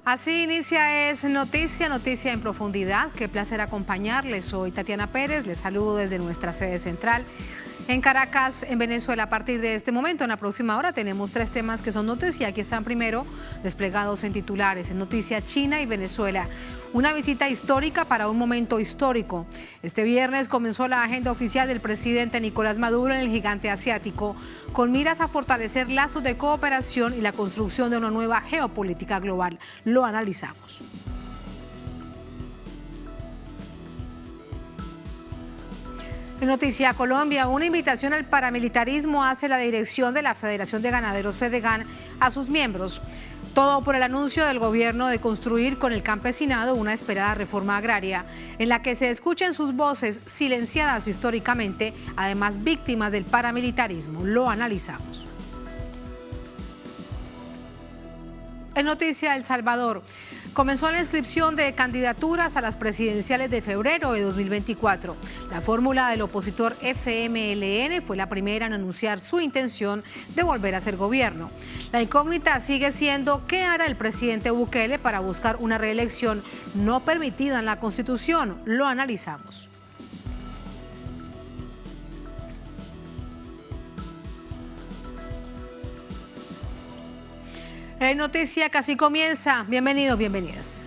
Así inicia Es Noticia, noticia en profundidad. Qué placer acompañarles. Soy Tatiana Pérez, les saludo desde nuestra sede central en Caracas, en Venezuela. A partir de este momento, en la próxima hora, tenemos 3 temas que son noticia. Aquí están primero desplegados en titulares. En noticia, China y Venezuela. Una visita histórica para un momento histórico. Este viernes comenzó la agenda oficial del presidente Nicolás Maduro en el gigante asiático, con miras a fortalecer lazos de cooperación y la construcción de una nueva geopolítica global. Lo analizamos. En Noticia Colombia, una invitación al paramilitarismo hace la dirección de la Federación de Ganaderos Fedegan a sus miembros. Todo por el anuncio del gobierno de construir con el campesinado una esperada reforma agraria en la que se escuchen sus voces silenciadas históricamente, además víctimas del paramilitarismo. Lo analizamos. En Noticia El Salvador, comenzó la inscripción de candidaturas a las presidenciales de febrero de 2024. La fórmula del opositor FMLN fue la primera en anunciar su intención de volver a ser gobierno. La incógnita sigue siendo qué hará el presidente Bukele para buscar una reelección no permitida en la Constitución. Lo analizamos. Noticia casi comienza. Bienvenidos, bienvenidas.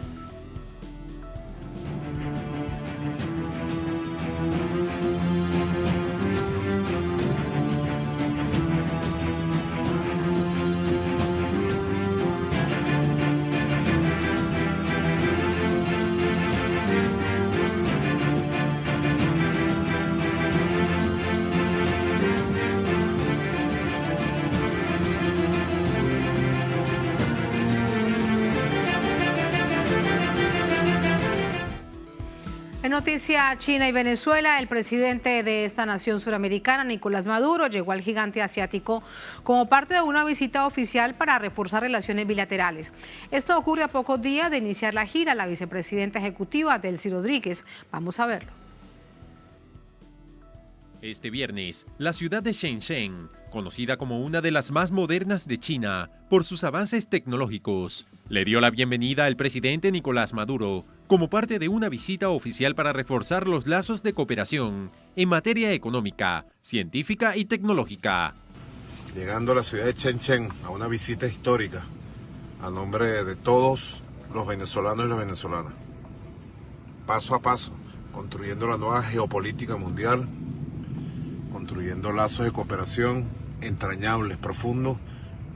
En noticia China y Venezuela, el presidente de esta nación suramericana, Nicolás Maduro, llegó al gigante asiático como parte de una visita oficial para reforzar relaciones bilaterales. Esto ocurre a pocos días de iniciar la gira la vicepresidenta ejecutiva Delcy Rodríguez. Vamos a verlo. Este viernes, la ciudad de Shenzhen, conocida como una de las más modernas de China por sus avances tecnológicos, le dio la bienvenida al presidente Nicolás Maduro como parte de una visita oficial para reforzar los lazos de cooperación en materia económica, científica y tecnológica. Llegando a la ciudad de Shenzhen a una visita histórica a nombre de todos los venezolanos y las venezolanas. Paso a paso, construyendo la nueva geopolítica mundial, construyendo lazos de cooperación entrañables, profundos,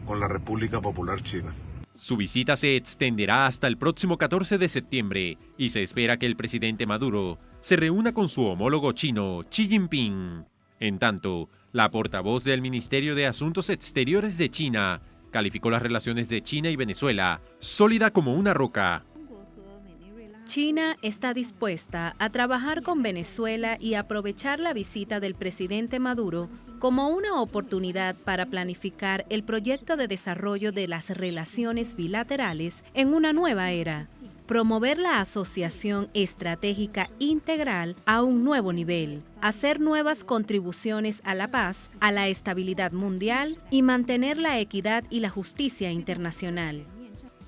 con la República Popular China. Su visita se extenderá hasta el próximo 14 de septiembre y se espera que el presidente Maduro se reúna con su homólogo chino, Xi Jinping. En tanto, la portavoz del Ministerio de Asuntos Exteriores de China calificó las relaciones de China y Venezuela sólida como una roca. China está dispuesta a trabajar con Venezuela y aprovechar la visita del presidente Maduro como una oportunidad para planificar el proyecto de desarrollo de las relaciones bilaterales en una nueva era, promover la asociación estratégica integral a un nuevo nivel, hacer nuevas contribuciones a la paz, a la estabilidad mundial y mantener la equidad y la justicia internacional.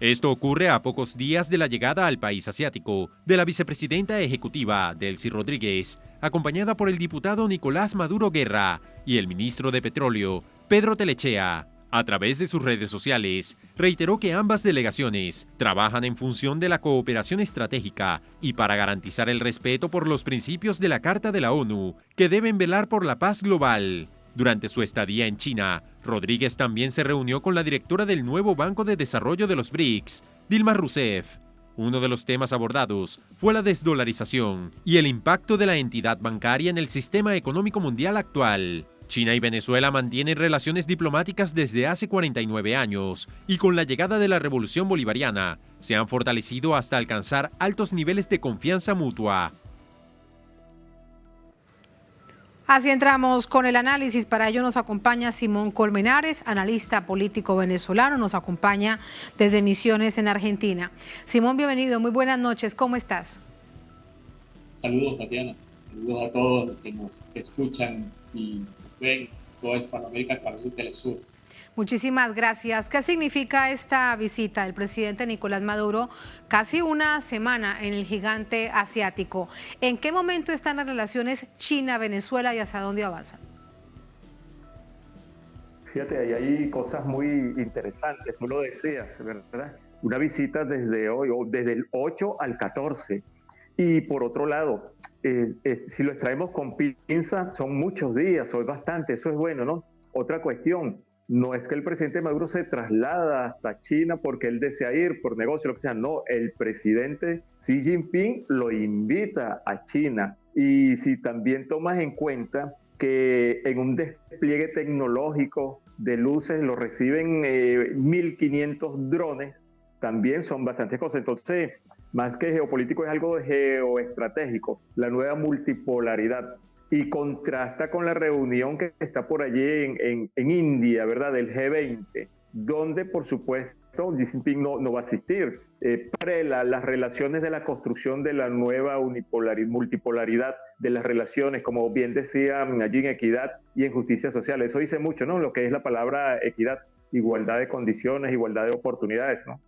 Esto ocurre a pocos días de la llegada al país asiático de la vicepresidenta ejecutiva Delcy Rodríguez, acompañada por el diputado Nicolás Maduro Guerra y el ministro de Petróleo, Pedro Telechea. A través de sus redes sociales, reiteró que ambas delegaciones trabajan en función de la cooperación estratégica y para garantizar el respeto por los principios de la Carta de la ONU, que deben velar por la paz global. Durante su estadía en China, Rodríguez también se reunió con la directora del nuevo Banco de Desarrollo de los BRICS, Dilma Rousseff. Uno de los temas abordados fue la desdolarización y el impacto de la entidad bancaria en el sistema económico mundial actual. China y Venezuela mantienen relaciones diplomáticas desde hace 49 años y con la llegada de la Revolución Bolivariana se han fortalecido hasta alcanzar altos niveles de confianza mutua. Así entramos con el análisis. Para ello nos acompaña Simón Colmenares, analista político venezolano, nos acompaña desde Misiones en Argentina. Simón, bienvenido, muy buenas noches, ¿cómo estás? Saludos, Tatiana. Saludos a todos los que nos escuchan y nos ven toda Hispanoamérica a través de Telesur. Muchísimas gracias. ¿Qué significa esta visita del presidente Nicolás Maduro? Casi una semana en el gigante asiático. ¿En qué momento están las relaciones China-Venezuela y hacia dónde avanzan? Fíjate, ahí hay cosas muy interesantes, tú lo decías, ¿verdad? Una visita desde hoy, o desde el 8 al 14. Y por otro lado, si lo extraemos con pinza, son muchos días, o es bastante, eso es bueno, ¿no? Otra cuestión, no es que el presidente Maduro se traslada hasta China porque él desea ir por negocio, lo que sea, no, el presidente Xi Jinping lo invita a China. Y si también tomas en cuenta que en un despliegue tecnológico de luces lo reciben 1.500 drones, también son bastantes cosas. Entonces, más que geopolítico, es algo geoestratégico, la nueva multipolaridad. Y contrasta con la reunión que está por allí en India, ¿verdad?, del G20, donde, por supuesto, Xi Jinping no va a asistir. Para las relaciones de la construcción de la nueva multipolaridad de las relaciones, como bien decían allí, en equidad y en justicia social. Eso dice mucho, ¿no?, lo que es la palabra equidad, igualdad de condiciones, igualdad de oportunidades, ¿no?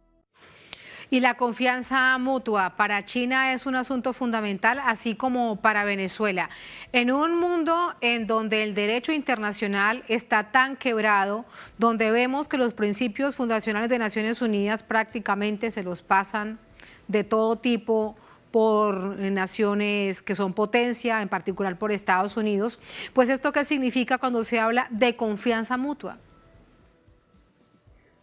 Y la confianza mutua para China es un asunto fundamental, así como para Venezuela. En un mundo en donde el derecho internacional está tan quebrado, donde vemos que los principios fundacionales de Naciones Unidas prácticamente se los pasan de todo tipo por naciones que son potencia, en particular por Estados Unidos, pues ¿esto qué significa cuando se habla de confianza mutua?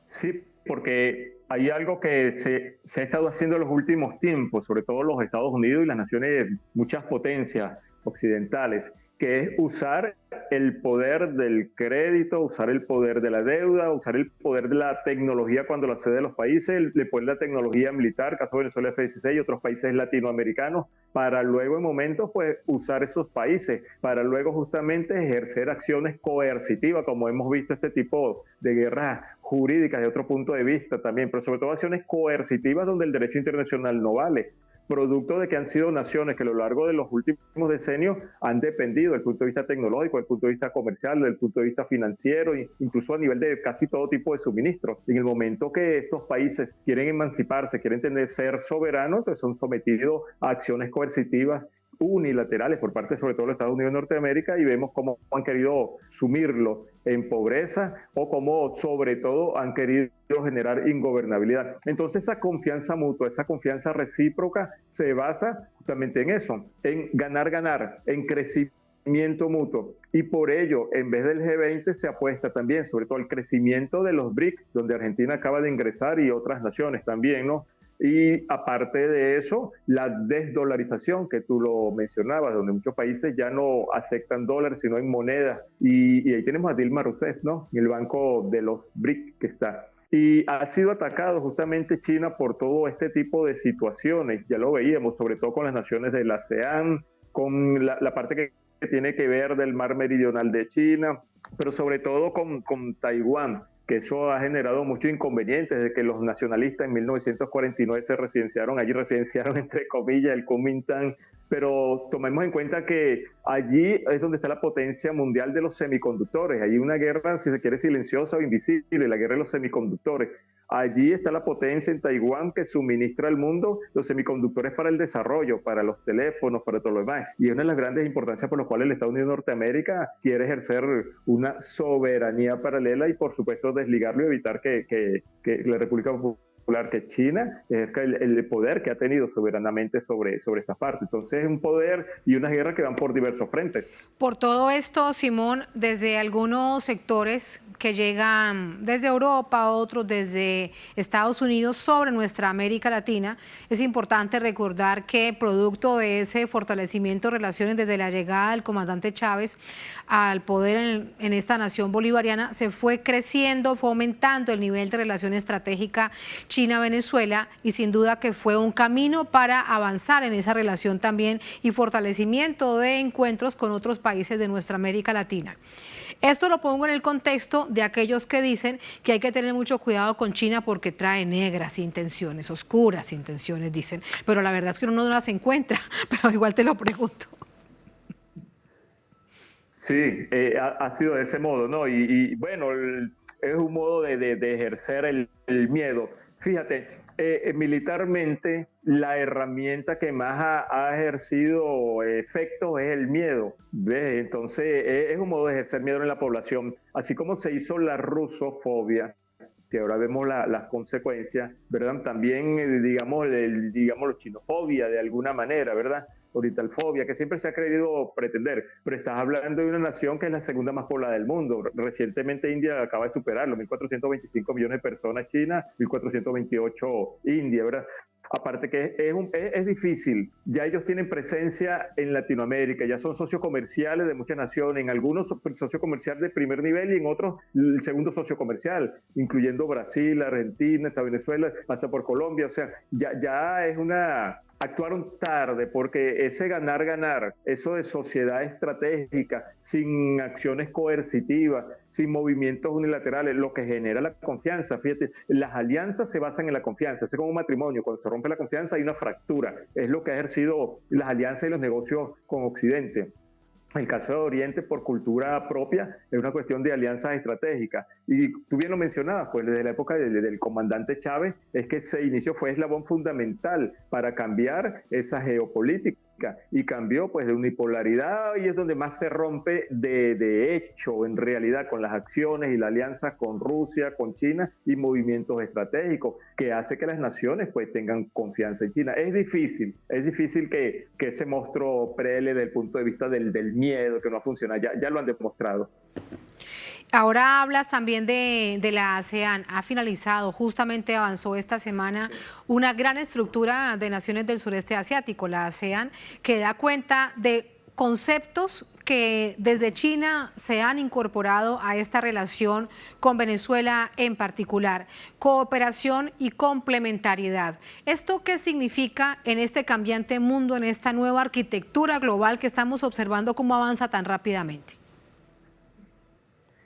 Sí, porque hay algo que se ha estado haciendo en los últimos tiempos, sobre todo los Estados Unidos y las naciones, muchas potencias occidentales, que es usar el poder del crédito, usar el poder de la deuda, usar el poder de la tecnología cuando la cede los países, el poder de la tecnología militar, caso de Venezuela F-16 y otros países latinoamericanos, para luego en momentos pues usar esos países, para luego justamente ejercer acciones coercitivas, como hemos visto este tipo de guerras jurídicas de otro punto de vista también, pero sobre todo acciones coercitivas donde el derecho internacional no vale, producto de que han sido naciones que a lo largo de los últimos decenios han dependido desde el punto de vista tecnológico, desde el punto de vista comercial, desde el punto de vista financiero, incluso a nivel de casi todo tipo de suministros. En el momento que estos países quieren emanciparse, quieren ser soberanos, entonces son sometidos a acciones coercitivas unilaterales por parte sobre todo de los Estados Unidos de Norteamérica, y vemos cómo han querido sumirlo en pobreza o cómo sobre todo han querido generar ingobernabilidad. Entonces esa confianza mutua, esa confianza recíproca se basa justamente en eso, en ganar, en crecimiento mutuo, y por ello en vez del G20 se apuesta también sobre todo al crecimiento de los BRIC, donde Argentina acaba de ingresar y otras naciones también, ¿no? Y aparte de eso, la desdolarización que tú lo mencionabas, donde muchos países ya no aceptan dólares, sino en moneda. Y ahí tenemos a Dilma Rousseff, ¿no?, en el banco de los BRIC que está. Y ha sido atacado justamente China por todo este tipo de situaciones. Ya lo veíamos, sobre todo con las naciones del ASEAN, con la parte que tiene que ver del mar meridional de China, pero sobre todo con Taiwán, que eso ha generado muchos inconvenientes, de que los nacionalistas en 1949 se residenciaron entre comillas el Kuomintang, pero tomemos en cuenta que allí es donde está la potencia mundial de los semiconductores. Hay una guerra, si se quiere, silenciosa o invisible, la guerra de los semiconductores. Allí está la potencia en Taiwán que suministra al mundo los semiconductores para el desarrollo, para los teléfonos, para todo lo demás. Y es una de las grandes importancias por las cuales el Estados Unidos de Norteamérica quiere ejercer una soberanía paralela y, por supuesto, desligarlo y evitar que la República Popular, que China ejerza el poder que ha tenido soberanamente sobre esta parte. Entonces es un poder y una guerra que van por diversos frentes. Por todo esto, Simón, desde algunos sectores que llegan desde Europa, otros desde Estados Unidos sobre nuestra América Latina, es importante recordar que producto de ese fortalecimiento de relaciones desde la llegada del comandante Chávez al poder en esta nación bolivariana, se fue creciendo, fue aumentando el nivel de relación estratégica China-Venezuela, y sin duda que fue un camino para avanzar en esa relación también y fortalecimiento de encuentros con otros países de nuestra América Latina. Esto lo pongo en el contexto de aquellos que dicen que hay que tener mucho cuidado con China porque trae negras intenciones, oscuras intenciones, dicen. Pero la verdad es que uno no las encuentra, pero igual te lo pregunto. Sí, ha sido de ese modo, ¿no? Bueno, es un modo de ejercer el miedo. Fíjate, militarmente la herramienta que más ha ejercido efecto es el miedo, ¿ves? Entonces es un modo de ejercer miedo en la población, así como se hizo la rusofobia, que ahora vemos las consecuencias, ¿verdad? También, digamos, la chinofobia de alguna manera, ¿verdad? Orientalfobia, que siempre se ha querido pretender, pero estás hablando de una nación que es la segunda más poblada del mundo. Recientemente India acaba de superarlo, 1.425 millones de personas China, 1.428 India, ¿verdad? Aparte que es difícil, ya ellos tienen presencia en Latinoamérica, ya son socios comerciales de muchas naciones, en algunos socios comerciales de primer nivel y en otros el segundo socio comercial, incluyendo Brasil, Argentina, hasta Venezuela, pasa por Colombia, o sea, ya es actuaron tarde porque ese ganar, eso de sociedad estratégica, sin acciones coercitivas, sin movimientos unilaterales, lo que genera la confianza. Fíjate, las alianzas se basan en la confianza, es como un matrimonio, cuando se rompe la confianza hay una fractura, es lo que ha ejercido las alianzas y los negocios con Occidente. En el caso de Oriente, por cultura propia, es una cuestión de alianzas estratégicas. Y tú bien lo mencionabas, pues desde la época del comandante Chávez, es que ese inicio fue eslabón fundamental para cambiar esa geopolítica. Y cambió pues de unipolaridad y es donde más se rompe de hecho, en realidad, con las acciones y la alianza con Rusia, con China y movimientos estratégicos, que hace que las naciones pues tengan confianza en China. Es difícil que ese monstruo prele desde el punto de vista del miedo, que no ha funcionado, ya lo han demostrado. Ahora hablas también de la ASEAN. Ha finalizado, justamente avanzó esta semana una gran estructura de naciones del sureste asiático, la ASEAN, que da cuenta de conceptos que desde China se han incorporado a esta relación con Venezuela en particular: cooperación y complementariedad. ¿Esto qué significa en este cambiante mundo, en esta nueva arquitectura global que estamos observando cómo avanza tan rápidamente?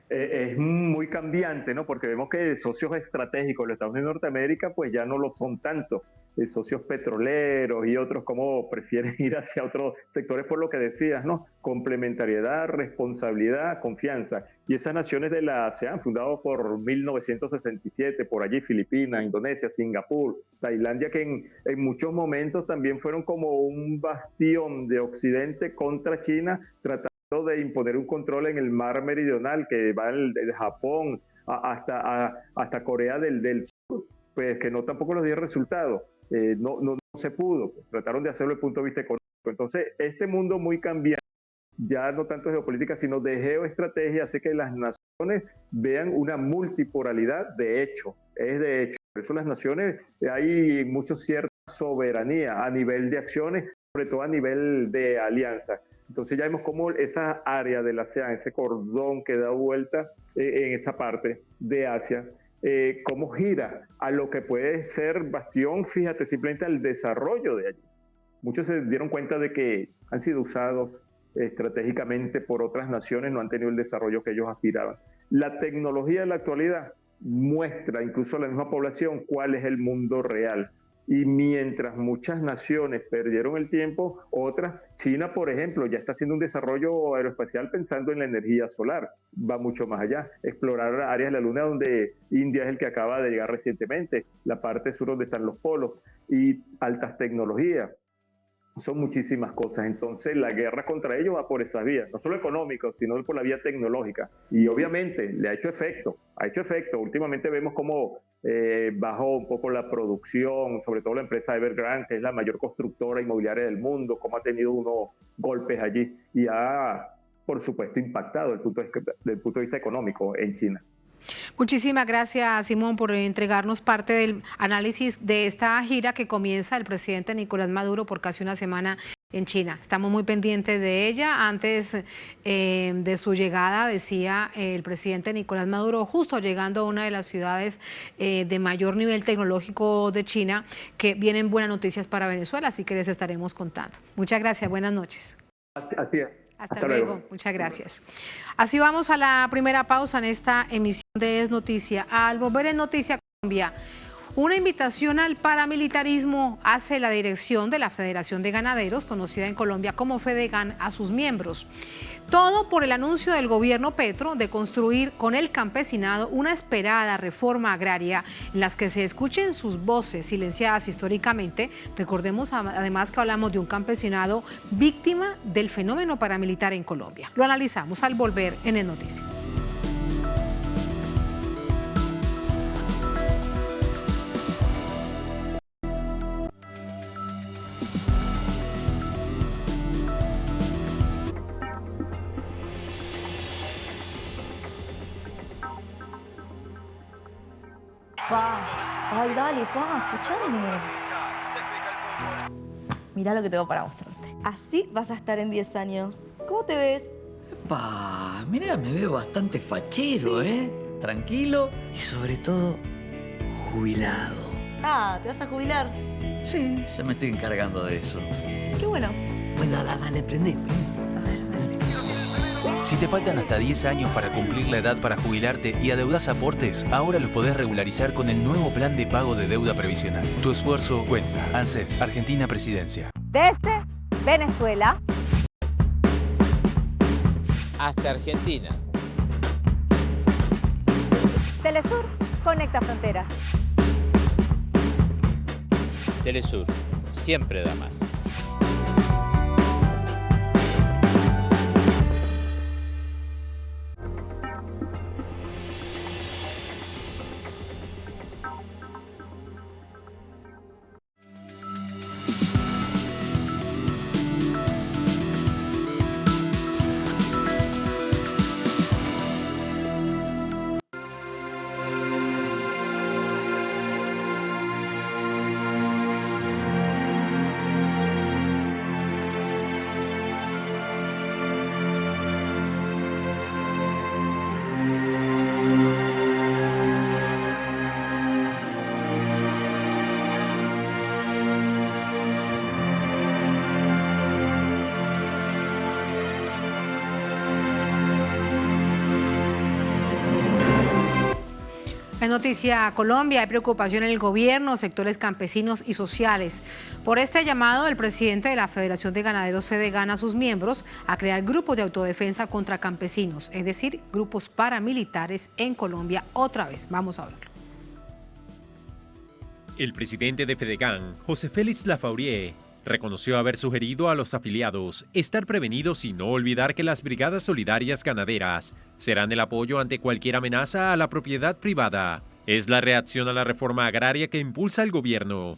Es muy cambiante, ¿no? Porque vemos que socios estratégicos, los Estados Unidos y Norteamérica, pues ya no lo son tanto. Socios petroleros y otros como prefieren ir hacia otros sectores por lo que decías, ¿no? Complementariedad, responsabilidad, confianza. Y esas naciones de la ASEAN, fundadas por 1967, por allí Filipinas, Indonesia, Singapur, Tailandia, que en muchos momentos también fueron como un bastión de Occidente contra China, tratando de imponer un control en el mar meridional que va de Japón hasta Corea del Sur, pues que no tampoco les dio resultado. No se pudo, pues, trataron de hacerlo desde el punto de vista económico. Entonces, este mundo muy cambiante, ya no tanto de geopolítica, sino de geoestrategia, hace que las naciones vean una multipolaridad de hecho, es de hecho. Por eso las naciones, hay mucho cierta soberanía a nivel de acciones, sobre todo a nivel de alianza. Entonces ya vemos cómo esa área de la ASEAN, ese cordón que da vuelta en esa parte de Asia, cómo gira a lo que puede ser bastión, fíjate, simplemente al desarrollo de allí. Muchos se dieron cuenta de que han sido usados estratégicamente por otras naciones, no han tenido el desarrollo que ellos aspiraban. La tecnología de la actualidad muestra incluso a la misma población cuál es el mundo real. Y mientras muchas naciones perdieron el tiempo, otras, China, por ejemplo, ya está haciendo un desarrollo aeroespacial pensando en la energía solar, va mucho más allá, explorar áreas de la Luna donde India es el que acaba de llegar recientemente, la parte sur donde están los polos, y altas tecnologías. Son muchísimas cosas, entonces la guerra contra ellos va por esas vías, no solo económicas, sino por la vía tecnológica, y obviamente le ha hecho efecto, últimamente vemos cómo bajó un poco la producción, sobre todo la empresa Evergrande, que es la mayor constructora inmobiliaria del mundo, cómo ha tenido unos golpes allí, y ha, por supuesto, impactado desde el punto de vista económico en China. Muchísimas gracias, Simón, por entregarnos parte del análisis de esta gira que comienza el presidente Nicolás Maduro por casi una semana en China. Estamos muy pendientes de ella. Antes de su llegada, decía el presidente Nicolás Maduro, justo llegando a una de las ciudades de mayor nivel tecnológico de China, que vienen buenas noticias para Venezuela, así que les estaremos contando. Muchas gracias, buenas noches. Así es. Hasta luego, muchas gracias. Así vamos a la primera pausa en esta emisión de Es Noticia. Al volver en Noticia Colombia, Una invitación al paramilitarismo hace la dirección de la Federación de Ganaderos, conocida en Colombia como Fedegan, a sus miembros. Todo por el anuncio del gobierno Petro de construir con el campesinado una esperada reforma agraria en las que se escuchen sus voces silenciadas históricamente. Recordemos además que hablamos de un campesinado víctima del fenómeno paramilitar en Colombia. Lo analizamos al volver en el Noticias. Ay, dale, escúchame. Mirá lo que tengo para mostrarte. Así vas a estar en 10 años. ¿Cómo te ves? Mirá, me veo bastante fachero, ¿eh? Tranquilo y sobre todo jubilado. Ah, ¿te vas a jubilar? Sí, ya me estoy encargando de eso. Qué bueno. Bueno, dale, prende. Si te faltan hasta 10 años para cumplir la edad para jubilarte y adeudas aportes, ahora los podés regularizar con el nuevo plan de pago de deuda previsional. Tu esfuerzo cuenta. ANSES, Argentina Presidencia. Desde Venezuela hasta Argentina. Telesur conecta fronteras. Telesur, siempre da más. En Noticia Colombia, hay preocupación en el gobierno, sectores campesinos y sociales por este llamado del presidente de la Federación de Ganaderos Fedegan a sus miembros a crear grupos de autodefensa contra campesinos, es decir, grupos paramilitares en Colombia. Otra vez, vamos a verlo. El presidente de Fedegan, José Félix Lafaurier, reconoció haber sugerido a los afiliados estar prevenidos y no olvidar que las brigadas solidarias ganaderas serán el apoyo ante cualquier amenaza a la propiedad privada. Es la reacción a la reforma agraria que impulsa el gobierno.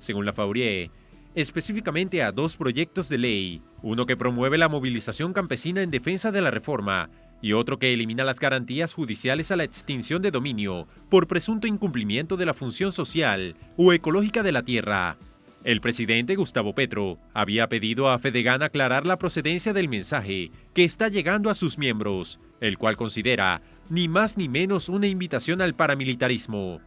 Según Lafaurier, específicamente a 2 proyectos de ley, uno que promueve la movilización campesina en defensa de la reforma y otro que elimina las garantías judiciales a la extinción de dominio por presunto incumplimiento de la función social o ecológica de la tierra. El presidente Gustavo Petro había pedido a Fedegan aclarar la procedencia del mensaje que está llegando a sus miembros, el cual considera ni más ni menos una invitación al paramilitarismo.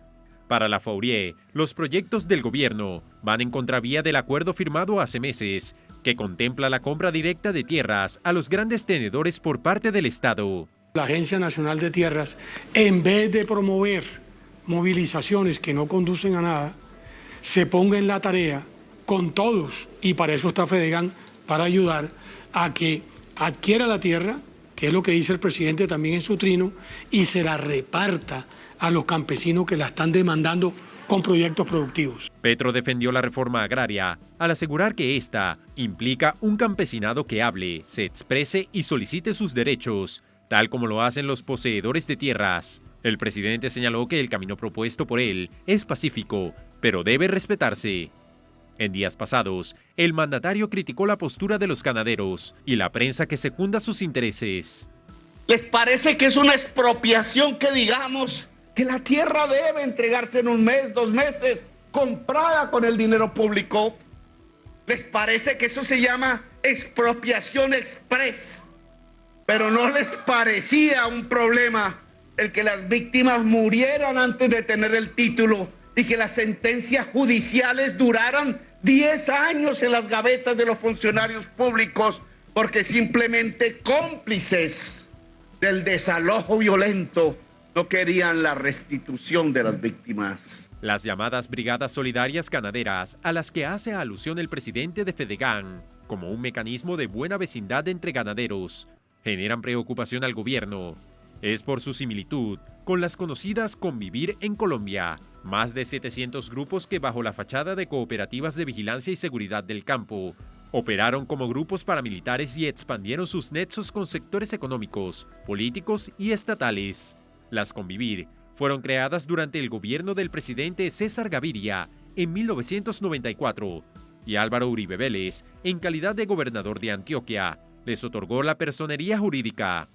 Para Lafaurier, los proyectos del gobierno van en contravía del acuerdo firmado hace meses, que contempla la compra directa de tierras a los grandes tenedores por parte del Estado. La Agencia Nacional de Tierras, en vez de promover movilizaciones que no conducen a nada, se ponga en la tarea con todos, y para eso está Fedegan, para ayudar a que adquiera la tierra, que es lo que dice el presidente también en su trino, y se la reparta a los campesinos que la están demandando con proyectos productivos. Petro defendió la reforma agraria al asegurar que esta implica un campesinado que hable, se exprese y solicite sus derechos, tal como lo hacen los poseedores de tierras. El presidente señaló que el camino propuesto por él es pacífico, pero debe respetarse. En días pasados, el mandatario criticó la postura de los ganaderos y la prensa que secunda sus intereses. ¿Les parece que es una expropiación que digamos que la tierra debe entregarse en 1 mes, 2 meses, comprada con el dinero público? ¿Les parece que eso se llama expropiación express? Pero no les parecía un problema el que las víctimas murieran antes de tener el título y que las sentencias judiciales duraran 10 años en las gavetas de los funcionarios públicos porque simplemente cómplices del desalojo violento no querían la restitución de las víctimas. Las llamadas brigadas solidarias ganaderas, a las que hace alusión el presidente de Fedegan, como un mecanismo de buena vecindad entre ganaderos, generan preocupación al gobierno. Es por su similitud con las conocidas Convivir en Colombia, más de 700 grupos que bajo la fachada de cooperativas de vigilancia y seguridad del campo, operaron como grupos paramilitares y expandieron sus nexos con sectores económicos, políticos y estatales. Las Convivir fueron creadas durante el gobierno del presidente César Gaviria en 1994 y Álvaro Uribe Vélez, en calidad de gobernador de Antioquia, les otorgó la personería jurídica.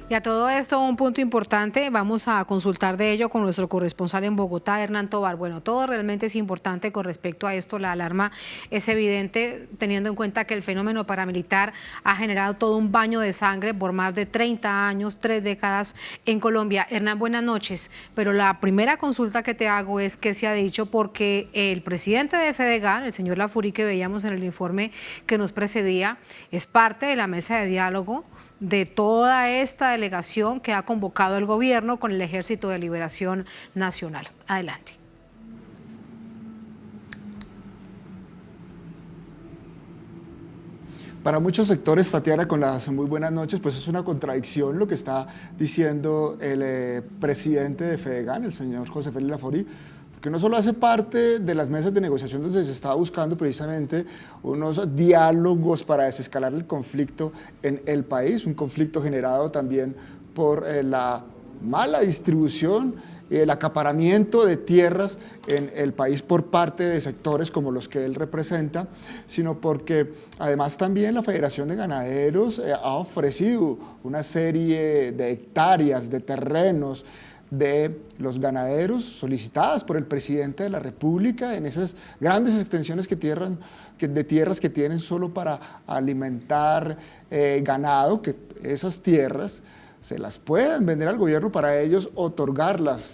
Y a todo esto, un punto importante, vamos a consultar de ello con nuestro corresponsal en Bogotá, Hernán Tovar. Bueno, todo realmente es importante con respecto a esto, la alarma es evidente, teniendo en cuenta que el fenómeno paramilitar ha generado todo un baño de sangre por más de 30 años, 3 décadas en Colombia. Hernán, buenas noches, pero la primera consulta que te hago es qué se ha dicho, porque el presidente de Fedegan, el señor Laforí, que veíamos en el informe que nos precedía, es parte de la mesa de diálogo de toda esta delegación que ha convocado el gobierno con el Ejército de Liberación Nacional. Adelante. Para muchos sectores, Tatiana, con las muy buenas noches, pues es una contradicción lo que está diciendo el presidente de Fedegan, el señor José Félix Laforí, que no solo hace parte de las mesas de negociación donde se está buscando precisamente unos diálogos para desescalar el conflicto en el país, un conflicto generado también por la mala distribución, el acaparamiento de tierras en el país por parte de sectores como los que él representa, sino porque además también la Federación de Ganaderos ha ofrecido una serie de hectáreas, de terrenos, de los ganaderos solicitadas por el presidente de la República en esas grandes extensiones de tierras que tienen solo para alimentar ganado, que esas tierras se las pueden vender al gobierno para ellos otorgarlas,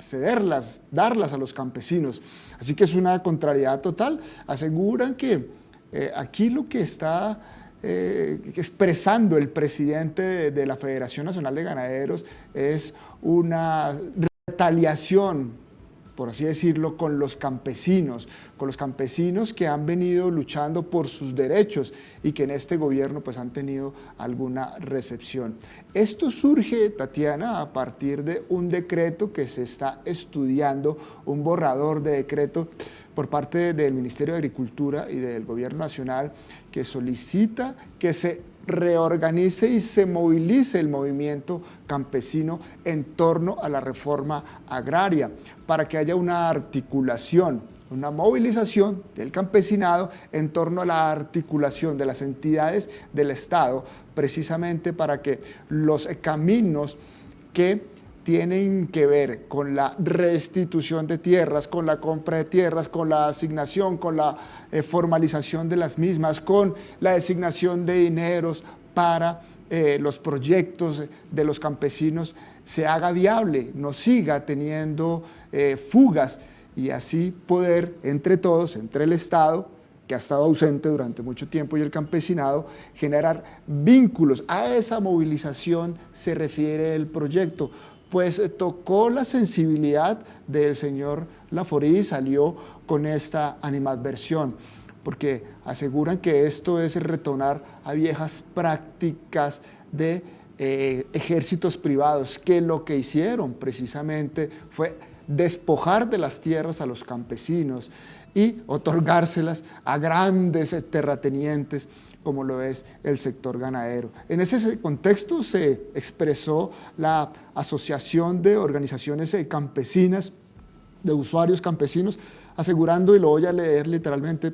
cederlas, darlas a los campesinos. Así que es una contrariedad total. Aseguran que aquí lo que está expresando el presidente de la Federación Nacional de Ganaderos es una retaliación, por así decirlo, con los campesinos que han venido luchando por sus derechos y que en este gobierno pues han tenido alguna recepción. Esto surge, Tatiana, a partir de un decreto que se está estudiando, un borrador de decreto por parte del Ministerio de Agricultura y del Gobierno Nacional, que solicita que se reorganice y se movilice el movimiento campesino en torno a la reforma agraria, para que haya una articulación, una movilización del campesinado en torno a la articulación de las entidades del Estado, precisamente para que los caminos que tienen que ver con la restitución de tierras, con la compra de tierras, con la asignación, con la formalización de las mismas, con la designación de dineros para los proyectos de los campesinos, se haga viable, no siga teniendo fugas, y así poder entre todos, entre el Estado, que ha estado ausente durante mucho tiempo, y el campesinado, generar vínculos. A esa movilización se refiere el proyecto. Pues tocó la sensibilidad del señor Laforí y salió con esta animadversión, porque aseguran que esto es retornar a viejas prácticas de ejércitos privados, que lo que hicieron precisamente fue despojar de las tierras a los campesinos y otorgárselas a grandes terratenientes, como lo es el sector ganadero. En ese contexto se expresó la Asociación de Organizaciones Campesinas, de usuarios campesinos, asegurando, y lo voy a leer literalmente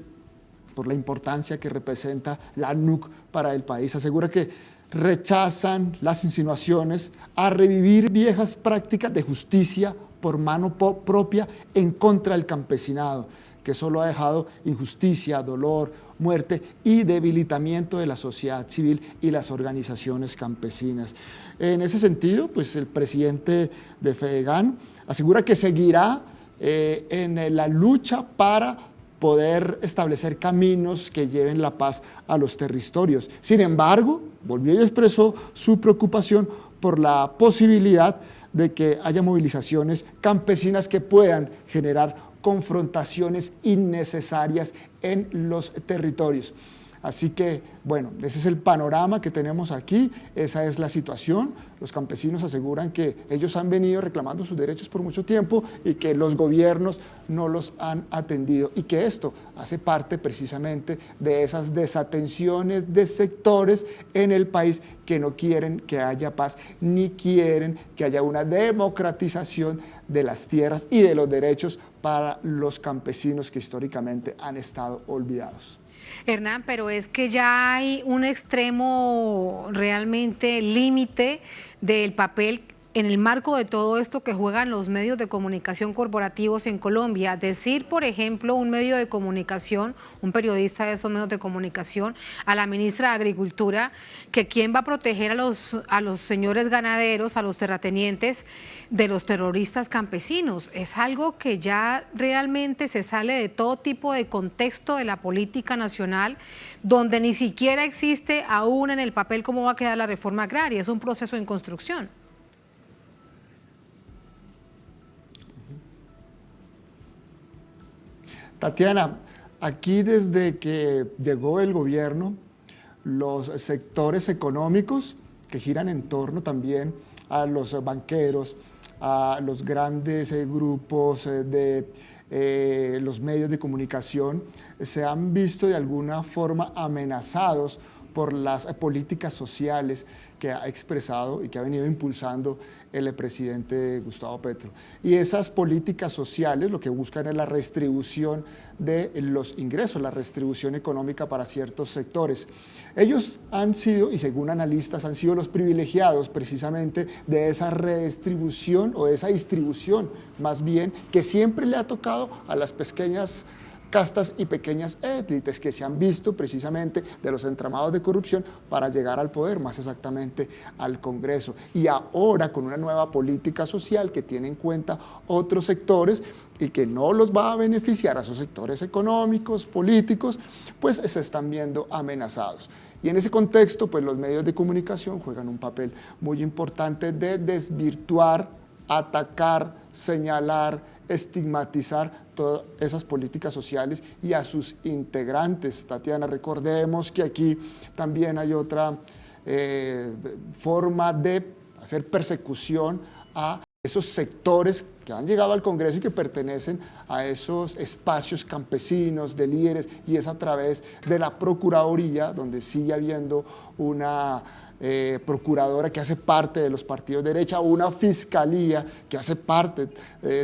por la importancia que representa la NUC para el país, asegura que rechazan las insinuaciones a revivir viejas prácticas de justicia por mano propia en contra del campesinado, que solo ha dejado injusticia, dolor, muerte y debilitamiento de la sociedad civil y las organizaciones campesinas. En ese sentido, pues el presidente de Fedegan asegura que seguirá en la lucha para poder establecer caminos que lleven la paz a los territorios. Sin embargo, volvió y expresó su preocupación por la posibilidad de que haya movilizaciones campesinas que puedan generar confrontaciones innecesarias en los territorios. Así que, bueno, ese es el panorama que tenemos aquí, esa es la situación. Los campesinos aseguran que ellos han venido reclamando sus derechos por mucho tiempo y que los gobiernos no los han atendido y que esto hace parte precisamente de esas desatenciones de sectores en el país que no quieren que haya paz ni quieren que haya una democratización de las tierras y de los derechos para los campesinos que históricamente han estado olvidados. Hernán, pero es que ya hay un extremo realmente límite del papel en el marco de todo esto que juegan los medios de comunicación corporativos en Colombia. Decir, por ejemplo, un medio de comunicación, un periodista de esos medios de comunicación, a la ministra de Agricultura, que quién va a proteger a los señores ganaderos, a los terratenientes de los terroristas campesinos. Es algo que ya realmente se sale de todo tipo de contexto de la política nacional, donde ni siquiera existe aún en el papel cómo va a quedar la reforma agraria. Es un proceso en construcción. Tatiana, aquí desde que llegó el gobierno, los sectores económicos que giran en torno también a los banqueros, a los grandes grupos de los medios de comunicación, se han visto de alguna forma amenazados por las políticas sociales que ha expresado y que ha venido impulsando el presidente Gustavo Petro. Y esas políticas sociales lo que buscan es la redistribución de los ingresos, la redistribución económica para ciertos sectores. Ellos han sido, y según analistas, han sido los privilegiados precisamente de esa redistribución o de esa distribución, más bien, que siempre le ha tocado a las pequeñas castas y pequeñas élites que se han visto precisamente de los entramados de corrupción para llegar al poder, más exactamente al Congreso. Y ahora con una nueva política social que tiene en cuenta otros sectores y que no los va a beneficiar a esos sectores económicos, políticos, pues se están viendo amenazados. Y en ese contexto, pues los medios de comunicación juegan un papel muy importante de desvirtuar, atacar, señalar, estigmatizar todas esas políticas sociales y a sus integrantes. Tatiana, recordemos que aquí también hay otra forma de hacer persecución a esos sectores que han llegado al Congreso y que pertenecen a esos espacios campesinos, de líderes, y es a través de la Procuraduría, donde sigue habiendo una procuradora que hace parte de los partidos de derecha, o una fiscalía que hace parte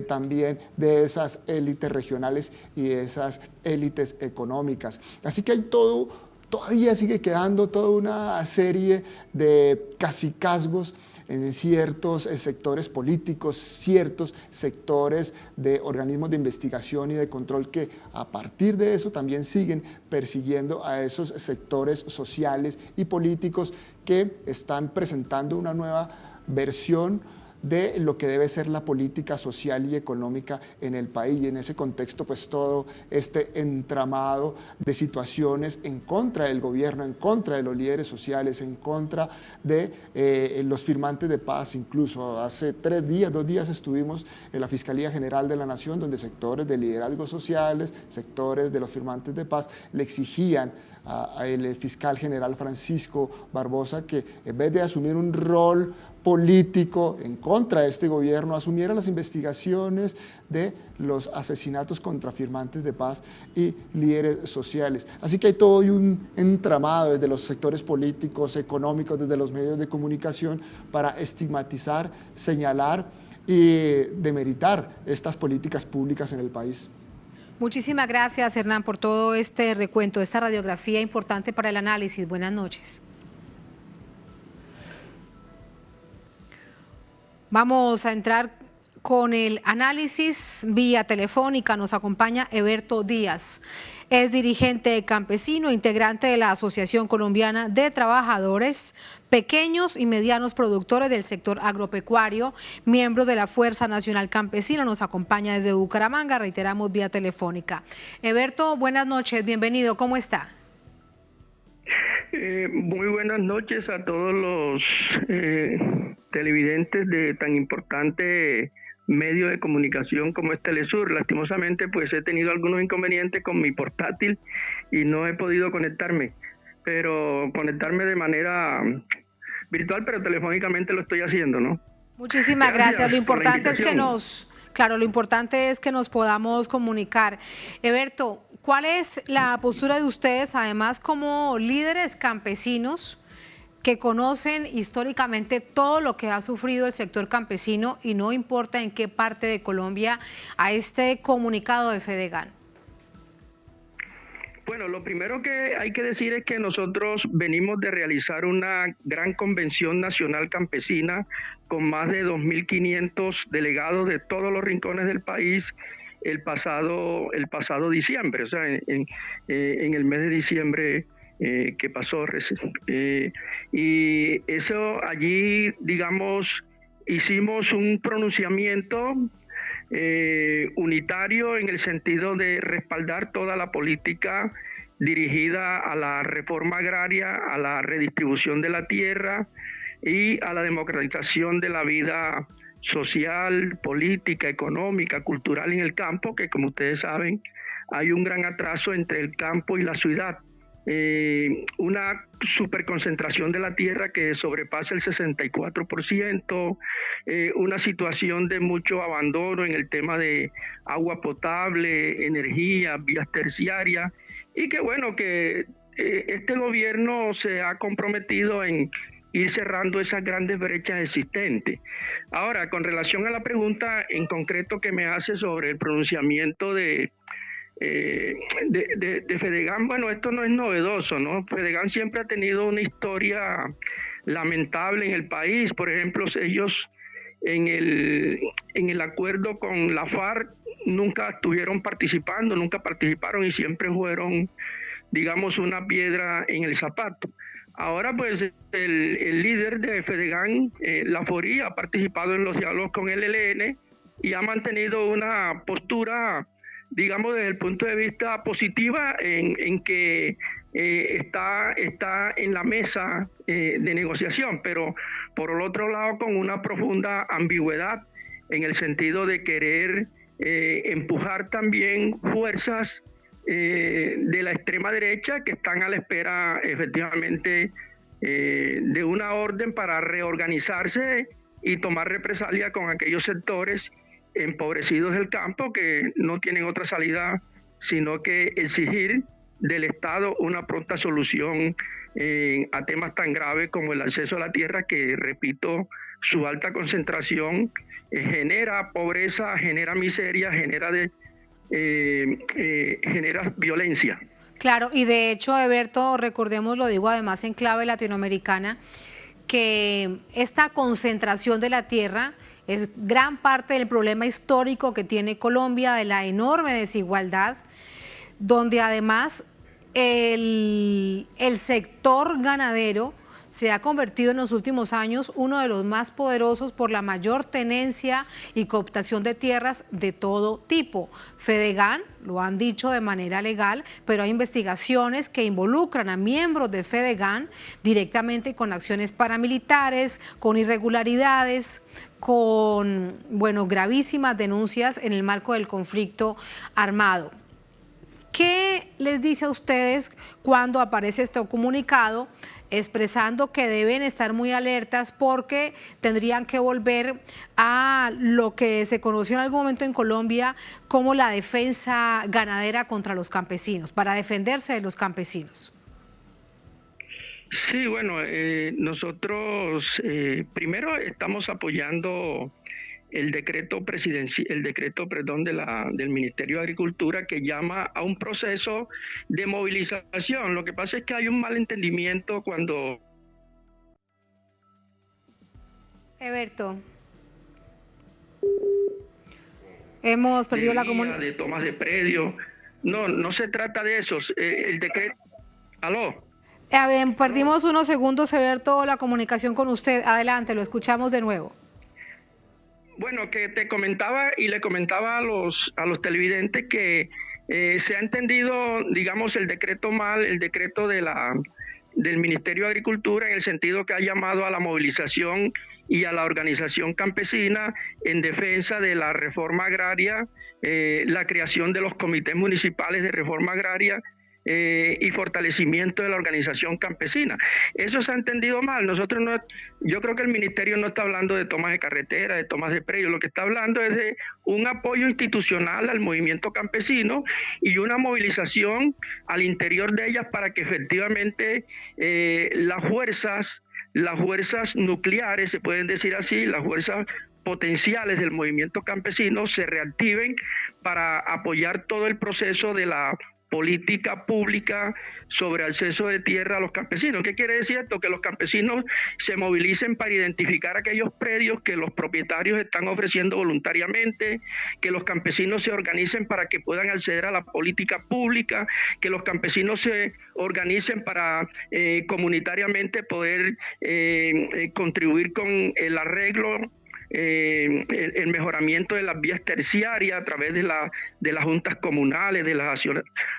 también de esas élites regionales y de esas élites económicas. Así que hay todavía sigue quedando toda una serie de cacicazgos en ciertos sectores políticos, ciertos sectores de organismos de investigación y de control que a partir de eso también siguen persiguiendo a esos sectores sociales y políticos que están presentando una nueva versión de lo que debe ser la política social y económica en el país. Y en ese contexto, pues todo este entramado de situaciones en contra del gobierno, en contra de los líderes sociales, en contra de los firmantes de paz. Incluso hace 2 días estuvimos en la Fiscalía General de la Nación, donde sectores de liderazgos sociales, sectores de los firmantes de paz le exigían al fiscal general Francisco Barbosa que en vez de asumir un rol político en contra de este gobierno, asumiera las investigaciones de los asesinatos contra firmantes de paz y líderes sociales. Así que hay todo un entramado desde los sectores políticos, económicos, desde los medios de comunicación para estigmatizar, señalar y demeritar estas políticas públicas en el país. Muchísimas gracias, Hernán, por todo este recuento, esta radiografía importante para el análisis. Buenas noches. Vamos a entrar con el análisis vía telefónica. Nos acompaña Eberto Díaz. Es dirigente campesino, integrante de la Asociación Colombiana de Trabajadores Pequeños y Medianos Productores del Sector Agropecuario, miembro de la Fuerza Nacional Campesina. Nos acompaña desde Bucaramanga, reiteramos, vía telefónica. Eberto, buenas noches, bienvenido, ¿cómo está? Muy buenas noches a todos los televidentes de tan importante medio de comunicación como es Telesur. Lastimosamente, pues he tenido algunos inconvenientes con mi portátil y no he podido conectarme, pero conectarme de manera virtual, pero telefónicamente lo estoy haciendo, ¿no? Muchísimas gracias. Lo importante es que lo importante es que nos podamos comunicar. Eberto, ¿cuál es la postura de ustedes, además, como líderes campesinos que conocen históricamente todo lo que ha sufrido el sector campesino y no importa en qué parte de Colombia, a este comunicado de Fedegan? Bueno, lo primero que hay que decir es que nosotros venimos de realizar una gran convención nacional campesina con más de 2.500 delegados de todos los rincones del país el pasado diciembre, o sea, en el mes de diciembre que pasó. Y eso allí, digamos, hicimos un pronunciamiento unitario en el sentido de respaldar toda la política dirigida a la reforma agraria, a la redistribución de la tierra y a la democratización de la vida social, política, económica, cultural en el campo, que como ustedes saben hay un gran atraso entre el campo y la ciudad. Una superconcentración de la tierra que sobrepasa el 64%, una situación de mucho abandono en el tema de agua potable, energía, vías terciarias, y que bueno, que este gobierno se ha comprometido en ir cerrando esas grandes brechas existentes. Ahora, con relación a la pregunta en concreto que me hace sobre el pronunciamiento de Fedegan, bueno, esto no es novedoso, ¿no? Fedegan siempre ha tenido una historia lamentable en el país. Por ejemplo, ellos en el acuerdo con la FARC nunca estuvieron participando, nunca participaron y siempre fueron, digamos, una piedra en el zapato. Ahora, pues, el líder de Fedegan, Laforí, ha participado en los diálogos con el ELN y ha mantenido una postura, digamos, desde el punto de vista positiva en que está en la mesa de negociación, pero por el otro lado con una profunda ambigüedad en el sentido de querer empujar también fuerzas de la extrema derecha que están a la espera efectivamente de una orden para reorganizarse y tomar represalia con aquellos sectores empobrecidos del campo que no tienen otra salida sino que exigir del Estado una pronta solución a temas tan graves como el acceso a la tierra, que, repito, su alta concentración genera pobreza, genera miseria, genera violencia. Claro, y de hecho, Eberto, recordemos, lo digo además en clave latinoamericana, que esta concentración de la tierra es gran parte del problema histórico que tiene Colombia, de la enorme desigualdad, donde además el sector ganadero se ha convertido en los últimos años uno de los más poderosos por la mayor tenencia y cooptación de tierras de todo tipo. Fedegan, lo han dicho de manera legal, pero hay investigaciones que involucran a miembros de Fedegan directamente con acciones paramilitares, con irregularidades, con, bueno, gravísimas denuncias en el marco del conflicto armado. ¿Qué les dice a ustedes cuando aparece este comunicado expresando que deben estar muy alertas porque tendrían que volver a lo que se conoció en algún momento en Colombia como la defensa ganadera contra los campesinos, para defenderse de los campesinos? Sí, bueno, nosotros primero estamos apoyando el decreto del Ministerio de Agricultura, que llama a un proceso de movilización. Lo que pasa es que hay un malentendimiento cuando... Eberto, hemos perdido la comunicación. De tomas de predio. No se trata de eso. El decreto... ¿Aló? Perdimos unos segundos, Eberto, la comunicación con usted. Adelante, lo escuchamos de nuevo. Bueno, que te comentaba y le comentaba a los televidentes que se ha entendido, digamos, el decreto mal, el decreto de del Ministerio de Agricultura en el sentido que ha llamado a la movilización y a la organización campesina en defensa de la reforma agraria, la creación de los comités municipales de reforma agraria y fortalecimiento de la organización campesina. Eso se ha entendido mal. Yo creo que el ministerio no está hablando de tomas de carretera, de tomas de predios, lo que está hablando es de un apoyo institucional al movimiento campesino y una movilización al interior de ellas para que efectivamente las fuerzas nucleares, se pueden decir así, las fuerzas potenciales del movimiento campesino se reactiven para apoyar todo el proceso de la política pública sobre acceso de tierra a los campesinos. ¿Qué quiere decir esto? Que los campesinos se movilicen para identificar aquellos predios que los propietarios están ofreciendo voluntariamente, que los campesinos se organicen para que puedan acceder a la política pública, que los campesinos se organicen para comunitariamente poder contribuir con el arreglo, el mejoramiento de las vías terciarias a través de las juntas comunales, de las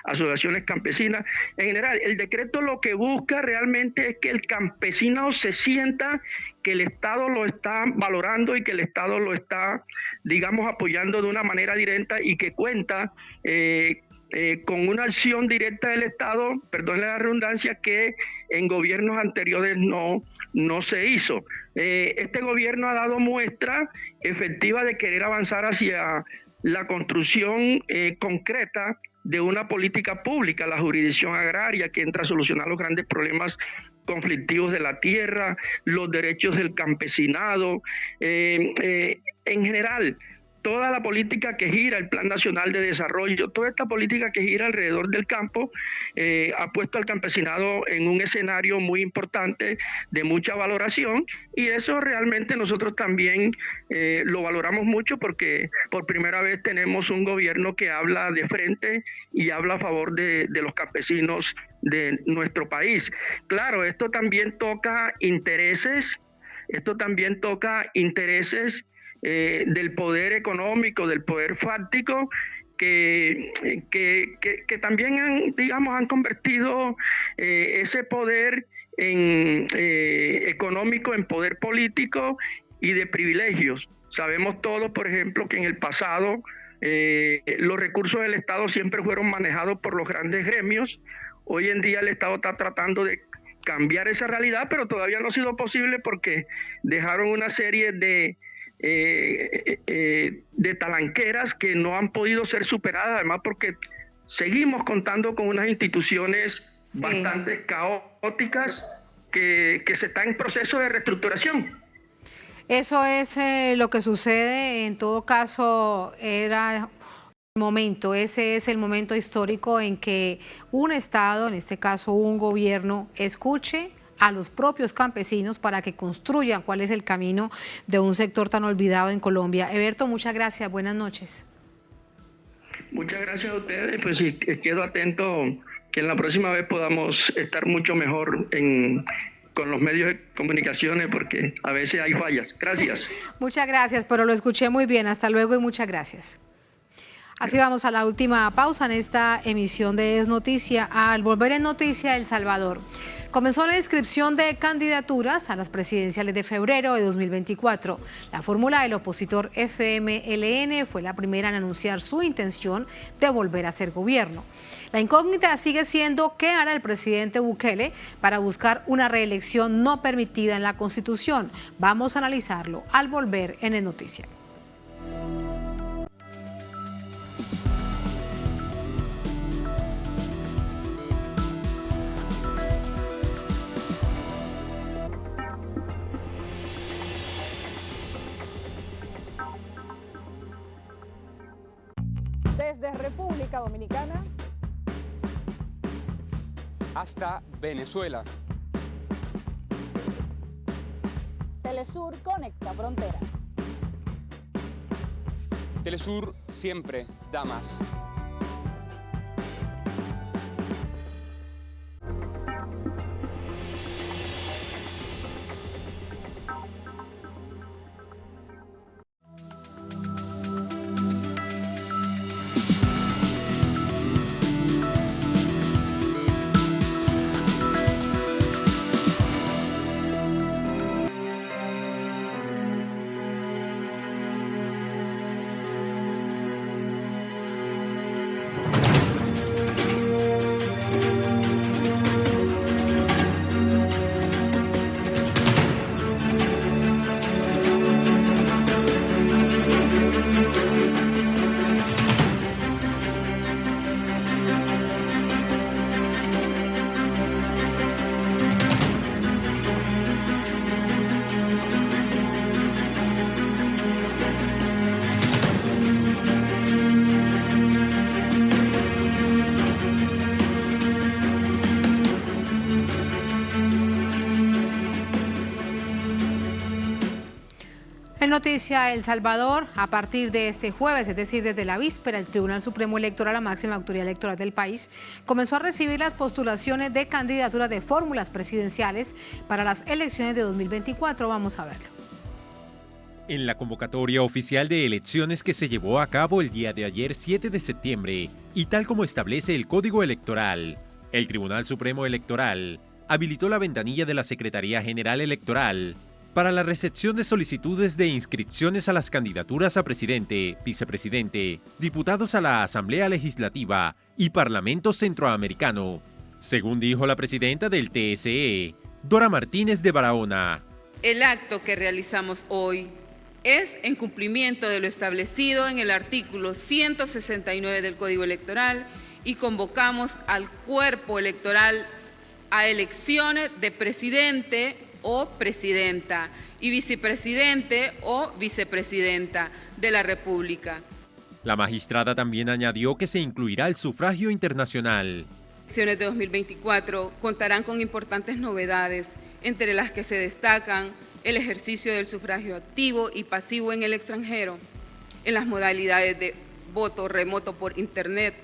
asociaciones campesinas. En general, el decreto lo que busca realmente es que el campesino se sienta que el Estado lo está valorando y que el Estado lo está, digamos, apoyando de una manera directa y que cuenta con una acción directa del Estado, perdón la redundancia, que en gobiernos anteriores no se hizo. Este gobierno ha dado muestra efectiva de querer avanzar hacia la construcción concreta de una política pública, la jurisdicción agraria, que entra a solucionar los grandes problemas conflictivos de la tierra, los derechos del campesinado, en general, toda la política que gira, el Plan Nacional de Desarrollo, toda esta política que gira alrededor del campo, ha puesto al campesinado en un escenario muy importante de mucha valoración, y eso realmente nosotros también lo valoramos mucho porque por primera vez tenemos un gobierno que habla de frente y habla a favor de los campesinos de nuestro país. Claro, esto también toca intereses del poder económico, del poder fáctico, que también han convertido ese poder económico en poder político y de privilegios. Sabemos todos, por ejemplo, que en el pasado los recursos del Estado siempre fueron manejados por los grandes gremios. Hoy en día el Estado está tratando de cambiar esa realidad, pero todavía no ha sido posible porque dejaron una serie de talanqueras que no han podido ser superadas, además porque seguimos contando con unas instituciones bastante caóticas que se están en proceso de reestructuración. Eso es lo que sucede. En todo caso, ese es el momento histórico en que un Estado, en este caso un gobierno, escuche a los propios campesinos para que construyan cuál es el camino de un sector tan olvidado en Colombia. Eberto, muchas gracias, buenas noches. Muchas gracias a ustedes, pues sí, quedo atento que en la próxima vez podamos estar mucho mejor con los medios de comunicaciones porque a veces hay fallas. Gracias. Muchas gracias, pero lo escuché muy bien. Hasta luego y muchas gracias. Así vamos a la última pausa en esta emisión de Es Noticia. Al volver en Noticia, El Salvador. Comenzó la inscripción de candidaturas a las presidenciales de febrero de 2024. La fórmula del opositor FMLN fue la primera en anunciar su intención de volver a ser gobierno. La incógnita sigue siendo qué hará el presidente Bukele para buscar una reelección no permitida en la Constitución. Vamos a analizarlo al volver en Es Noticia. Desde República Dominicana hasta Venezuela. Telesur conecta fronteras. Telesur siempre da más. En Noticia El Salvador, a partir de este jueves, es decir, desde la víspera, el Tribunal Supremo Electoral, la máxima autoridad electoral del país, comenzó a recibir las postulaciones de candidaturas de fórmulas presidenciales para las elecciones de 2024. Vamos a verlo. En la convocatoria oficial de elecciones que se llevó a cabo el día de ayer, 7 de septiembre, y tal como establece el Código Electoral, el Tribunal Supremo Electoral habilitó la ventanilla de la Secretaría General Electoral para la recepción de solicitudes de inscripciones a las candidaturas a presidente, vicepresidente, diputados a la Asamblea Legislativa y Parlamento Centroamericano, según dijo la presidenta del TSE, Dora Martínez de Barahona. El acto que realizamos hoy es en cumplimiento de lo establecido en el artículo 169 del Código Electoral y convocamos al cuerpo electoral a elecciones de presidente o presidenta y vicepresidente o vicepresidenta de la República. La magistrada también añadió que se incluirá el sufragio internacional. Las elecciones de 2024 contarán con importantes novedades, entre las que se destacan el ejercicio del sufragio activo y pasivo en el extranjero, en las modalidades de voto remoto por Internet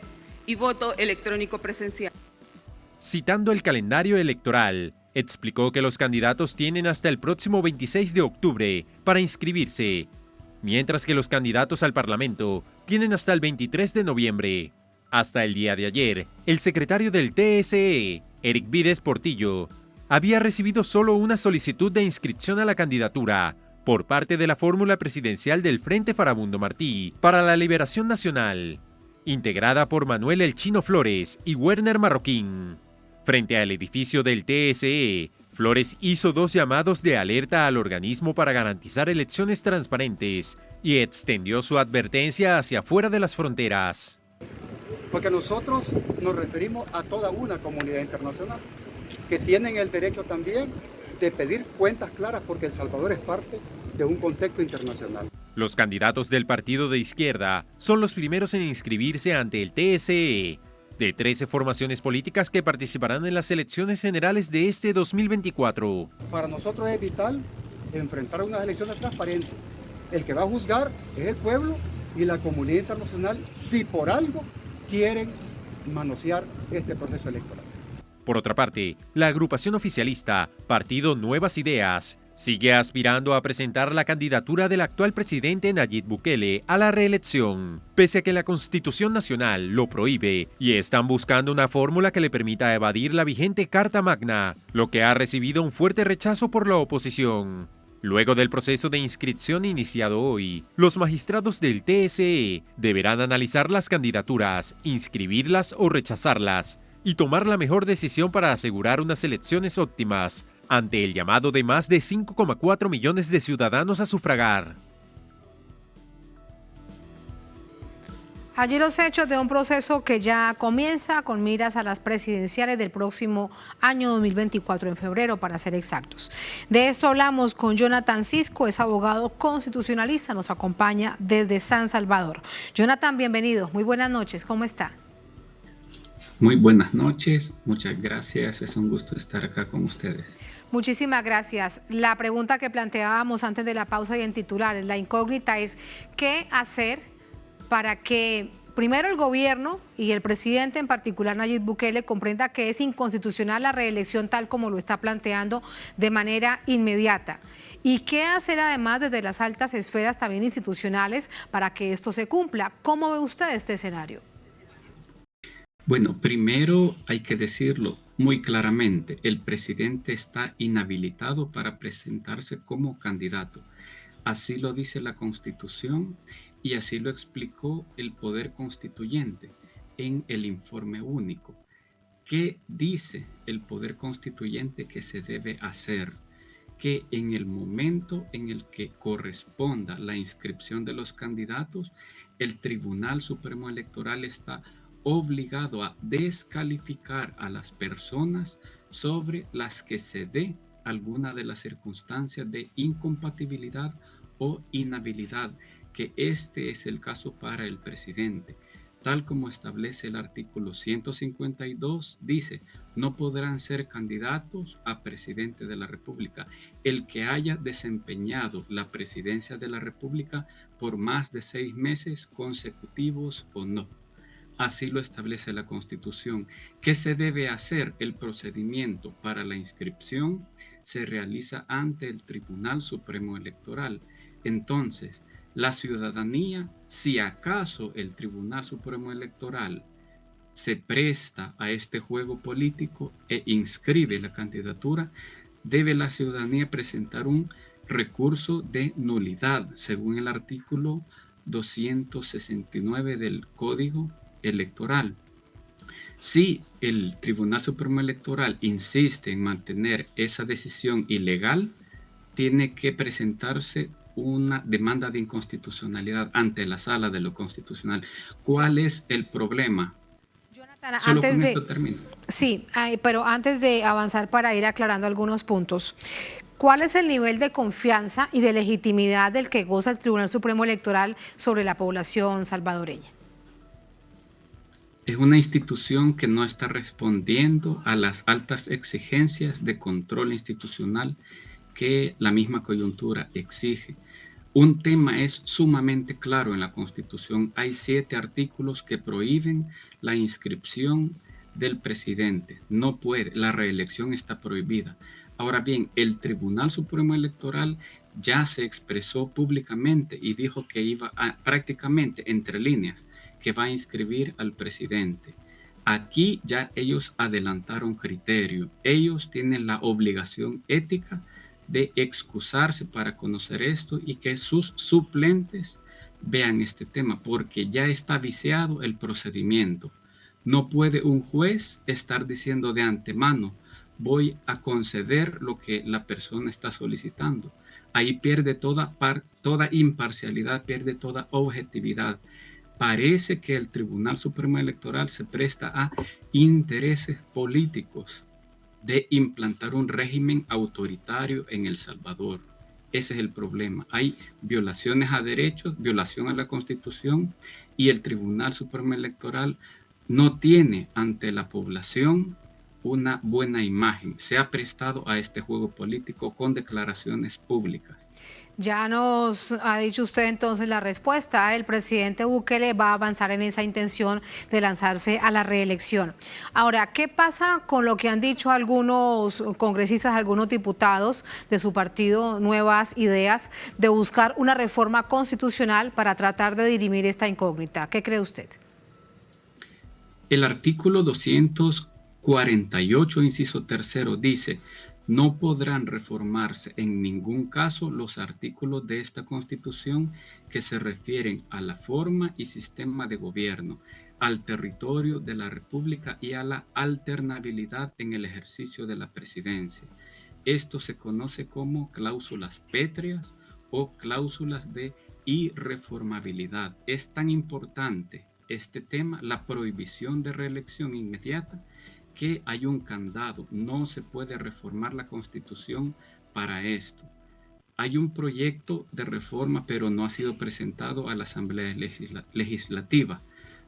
y voto electrónico presencial. Citando el calendario electoral, explicó que los candidatos tienen hasta el próximo 26 de octubre para inscribirse, mientras que los candidatos al Parlamento tienen hasta el 23 de noviembre. Hasta el día de ayer, el secretario del TSE, Eric Vides Portillo, había recibido solo una solicitud de inscripción a la candidatura por parte de la fórmula presidencial del Frente Farabundo Martí para la Liberación Nacional, integrada por Manuel El Chino Flores y Werner Marroquín. Frente al edificio del TSE, Flores hizo 2 llamados de alerta al organismo para garantizar elecciones transparentes y extendió su advertencia hacia fuera de las fronteras. Porque nosotros nos referimos a toda una comunidad internacional que tienen el derecho también de pedir cuentas claras porque El Salvador es parte de un contexto internacional. Los candidatos del partido de izquierda son los primeros en inscribirse ante el TSE, de 13 formaciones políticas que participarán en las elecciones generales de este 2024. Para nosotros es vital enfrentar unas elecciones transparentes. El que va a juzgar es el pueblo y la comunidad internacional si por algo quieren manosear este proceso electoral. Por otra parte, la agrupación oficialista Partido Nuevas Ideas sigue aspirando a presentar la candidatura del actual presidente Nayib Bukele a la reelección, pese a que la Constitución Nacional lo prohíbe y están buscando una fórmula que le permita evadir la vigente Carta Magna, lo que ha recibido un fuerte rechazo por la oposición. Luego del proceso de inscripción iniciado hoy, los magistrados del TSE deberán analizar las candidaturas, inscribirlas o rechazarlas, y tomar la mejor decisión para asegurar unas elecciones óptimas ante el llamado de más de 5,4 millones de ciudadanos a sufragar. Allí los hechos de un proceso que ya comienza con miras a las presidenciales del próximo año 2024, en febrero para ser exactos. De esto hablamos con Jonathan Cisco, es abogado constitucionalista, nos acompaña desde San Salvador. Jonathan, bienvenido, muy buenas noches, ¿cómo está? Muy buenas noches, muchas gracias, es un gusto estar acá con ustedes. Muchísimas gracias. La pregunta que planteábamos antes de la pausa y en titulares, la incógnita es ¿qué hacer para que primero el gobierno y el presidente, en particular Nayib Bukele, comprenda que es inconstitucional la reelección tal como lo está planteando de manera inmediata? ¿Y qué hacer además desde las altas esferas también institucionales para que esto se cumpla? ¿Cómo ve usted este escenario? Bueno, primero hay que decirlo muy claramente, el presidente está inhabilitado para presentarse como candidato. Así lo dice la Constitución y así lo explicó el Poder Constituyente en el informe único. ¿Qué dice el Poder Constituyente que se debe hacer? Que en el momento en el que corresponda la inscripción de los candidatos, el Tribunal Supremo Electoral está obligado a descalificar a las personas sobre las que se dé alguna de las circunstancias de incompatibilidad o inhabilidad, que este es el caso para el presidente. tal como establece el artículo 152, dice, no podrán ser candidatos a presidente de la República el que haya desempeñado la presidencia de la República por más de 6 meses consecutivos o no. Así lo establece la Constitución. ¿Qué se debe hacer? El procedimiento para la inscripción se realiza ante el Tribunal Supremo Electoral. Entonces, la ciudadanía, si acaso el Tribunal Supremo Electoral se presta a este juego político e inscribe la candidatura, debe la ciudadanía presentar un recurso de nulidad, según el artículo 269 del Código Electoral. Si el Tribunal Supremo Electoral insiste en mantener esa decisión ilegal, tiene que presentarse una demanda de inconstitucionalidad ante la Sala de lo Constitucional. ¿Cuál es el problema? Jonathan, Solo con esto termino. Sí, pero antes de avanzar para ir aclarando algunos puntos, ¿cuál es el nivel de confianza y de legitimidad del que goza el Tribunal Supremo Electoral sobre la población salvadoreña? Es una institución que no está respondiendo a las altas exigencias de control institucional que la misma coyuntura exige. Un tema es sumamente claro en la Constitución. Hay 7 artículos que prohíben la inscripción del presidente. No puede, la reelección está prohibida. Ahora bien, el Tribunal Supremo Electoral ya se expresó públicamente y dijo que iba a, prácticamente entre líneas, que va a inscribir al presidente. Aquí ya ellos adelantaron criterio. Ellos tienen la obligación ética de excusarse para conocer esto y que sus suplentes vean este tema, porque ya está viciado el procedimiento. No puede un juez estar diciendo de antemano, voy a conceder lo que la persona está solicitando. Ahí pierde toda imparcialidad, pierde toda objetividad. Parece que el Tribunal Supremo Electoral se presta a intereses políticos de implantar un régimen autoritario en El Salvador. Ese es el problema. Hay violaciones a derechos, violación a la Constitución, y el Tribunal Supremo Electoral no tiene ante la población una buena imagen. Se ha prestado a este juego político con declaraciones públicas. Ya nos ha dicho usted entonces la respuesta. El presidente Bukele va a avanzar en esa intención de lanzarse a la reelección. Ahora, ¿qué pasa con lo que han dicho algunos congresistas, algunos diputados de su partido, Nuevas Ideas, de buscar una reforma constitucional para tratar de dirimir esta incógnita? ¿Qué cree usted? El artículo 248, inciso 3, dice: no podrán reformarse en ningún caso los artículos de esta Constitución que se refieren a la forma y sistema de gobierno, al territorio de la República y a la alternabilidad en el ejercicio de la presidencia. Esto se conoce como cláusulas pétreas o cláusulas de irreformabilidad. Es tan importante este tema, la prohibición de reelección inmediata, que hay un candado. No se puede reformar la Constitución para esto. Hay un proyecto de reforma, pero no ha sido presentado a la Asamblea Legislativa.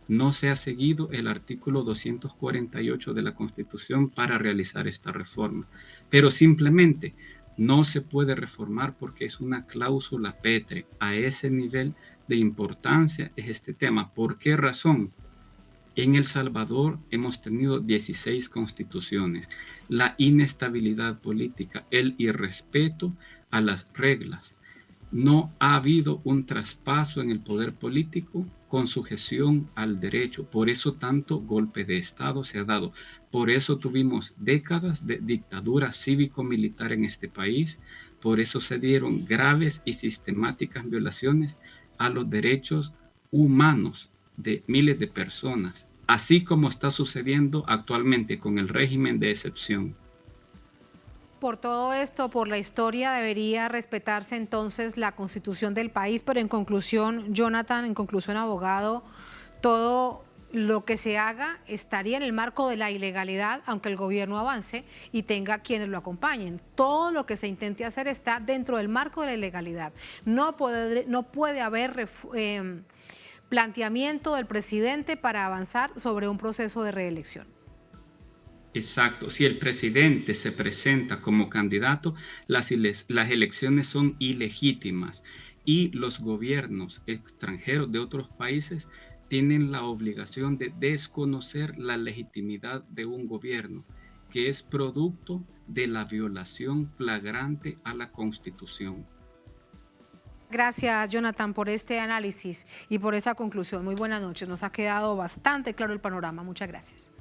No se ha seguido el artículo 248 de la Constitución para realizar esta reforma. Pero simplemente no se puede reformar porque es una cláusula pétrea. A ese nivel de importancia es este tema. ¿Por qué razón? En El Salvador hemos tenido 16 constituciones. La inestabilidad política, el irrespeto a las reglas. No ha habido un traspaso en el poder político con sujeción al derecho. Por eso tanto golpe de Estado se ha dado. Por eso tuvimos décadas de dictadura cívico-militar en este país. Por eso se dieron graves y sistemáticas violaciones a los derechos humanos de miles de personas, así como está sucediendo actualmente con el régimen de excepción. Por todo esto, por la historia, debería respetarse entonces la Constitución del país, pero en conclusión, Jonathan, en conclusión, abogado, todo lo que se haga estaría en el marco de la ilegalidad, aunque el gobierno avance y tenga quienes lo acompañen. Todo lo que se intente hacer está dentro del marco de la ilegalidad. No puede haber planteamiento del presidente para avanzar sobre un proceso de reelección. Exacto. Si el presidente se presenta como candidato, las elecciones son ilegítimas y los gobiernos extranjeros de otros países tienen la obligación de desconocer la legitimidad de un gobierno que es producto de la violación flagrante a la Constitución. Gracias, Jonathan, por este análisis y por esa conclusión. Muy buenas noches. Nos ha quedado bastante claro el panorama. Muchas gracias.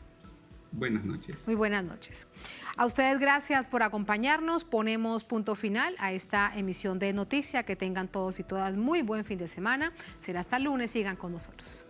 Buenas noches. Muy buenas noches. A ustedes gracias por acompañarnos. Ponemos punto final a esta emisión de Noticia. Que tengan todos y todas muy buen fin de semana. Será hasta el lunes. Sigan con nosotros.